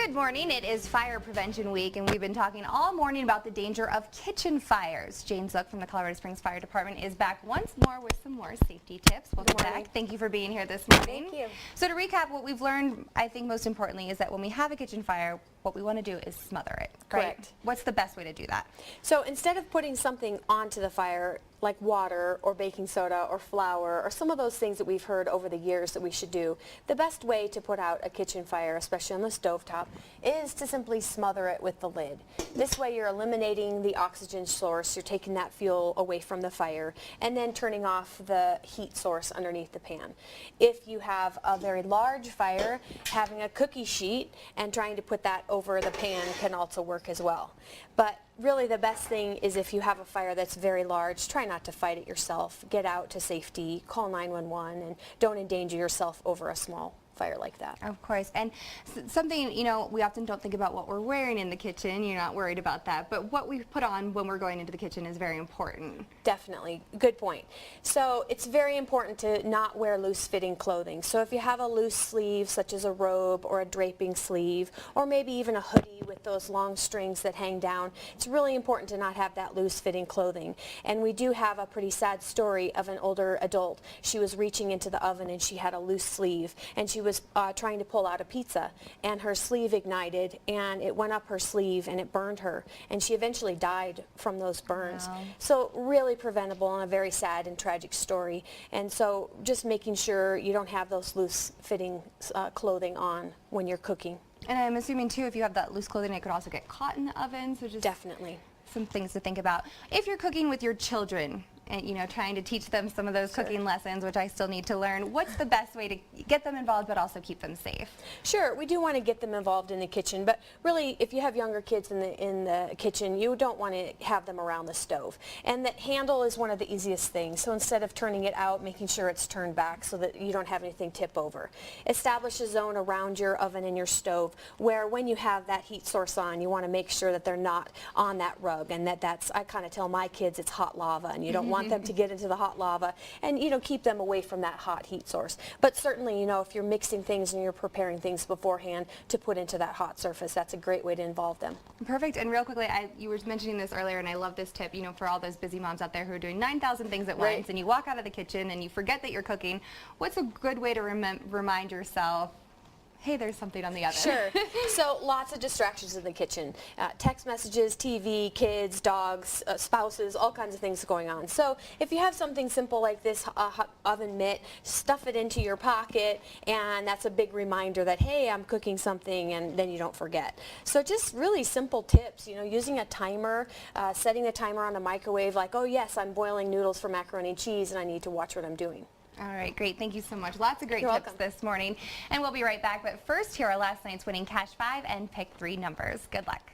Good morning. It is Fire Prevention Week, and we've been talking all morning about the danger of kitchen fires. Jane Zook from the Colorado Springs Fire Department is back once more with some more safety tips. Welcome back. Thank you for being here this morning. Thank you. So to recap, what we've learned, I think most importantly, is that when we have a kitchen fire, what we want to do is smother it. Correct. Right? What's the best way to do that? So instead of putting something onto the fire, like water or baking soda or flour or some of those things that we've heard over the years that we should do, the best way to put out a kitchen fire, especially on the stovetop, is to simply smother it with the lid. This way you're eliminating the oxygen source, you're taking that fuel away from the fire, and then turning off the heat source underneath the pan. If you have a very large fire, having a cookie sheet and trying to put that over the pan can also work as well. But really the best thing is if you have a fire that's very large, try not to fight it yourself. Get out to safety, call 911, and don't endanger yourself over a small fire like that. Of course. And something, you know, we often don't think about what we're wearing in the kitchen. You're not worried about that. But what we put on when we're going into the kitchen is very important. Definitely. Good point. So it's very important to not wear loose-fitting clothing. So if you have a loose sleeve, such as a robe or a draping sleeve, or maybe even a hoodie with those long strings that hang down, it's really important to not have that loose-fitting clothing. And we do have a pretty sad story of an older adult. She was reaching into the oven and she had a loose sleeve, and she was trying to pull out a pizza, and her sleeve ignited and it went up her sleeve and it burned her, and she eventually died from those burns. Wow. So really preventable and a very sad and tragic story. And so just making sure you don't have those loose fitting clothing on when you're cooking. And I'm assuming too, if you have that loose clothing, it could also get caught in the oven. So just Definitely. some things to think about. If you're cooking with your children, and you know, trying to teach them some of those cooking lessons, which I still need to learn, what's the best way to get them involved but also keep them safe? Sure, we do want to get them involved in the kitchen, but really if you have younger kids in the kitchen, you don't want to have them around the stove. And the handle is one of the easiest things, so instead of turning it out, making sure it's turned back so that you don't have anything tip over. Establish a zone around your oven and your stove where when you have that heat source on, you want to make sure that they're not on that rug, and that's, I kind of tell my kids it's hot lava, and you don't want them to get into the hot lava, and you know, keep them away from that hot heat source. But certainly, you know, if you're mixing things and you're preparing things beforehand to put into that hot surface, that's a great way to involve them. Perfect. And real quickly, you were mentioning this earlier, and I love this tip, you know, for all those busy moms out there who are doing 9,000 things at once, and you walk out of the kitchen and you forget that you're cooking. What's a good way to remind yourself, hey, there's something on the oven? Sure. So lots of distractions in the kitchen. Text messages, TV, kids, dogs, spouses, all kinds of things going on. So if you have something simple like this hot oven mitt, stuff it into your pocket, and that's a big reminder that, hey, I'm cooking something, and then you don't forget. So just really simple tips, you know, using a timer, setting the timer on a microwave, like, oh yes, I'm boiling noodles for macaroni and cheese and I need to watch what I'm doing. All right, great. Thank you so much. Lots of great You're tips welcome. this morning. And we'll be right back. But first, here are last night's winning Cash 5 and Pick 3 numbers. Good luck.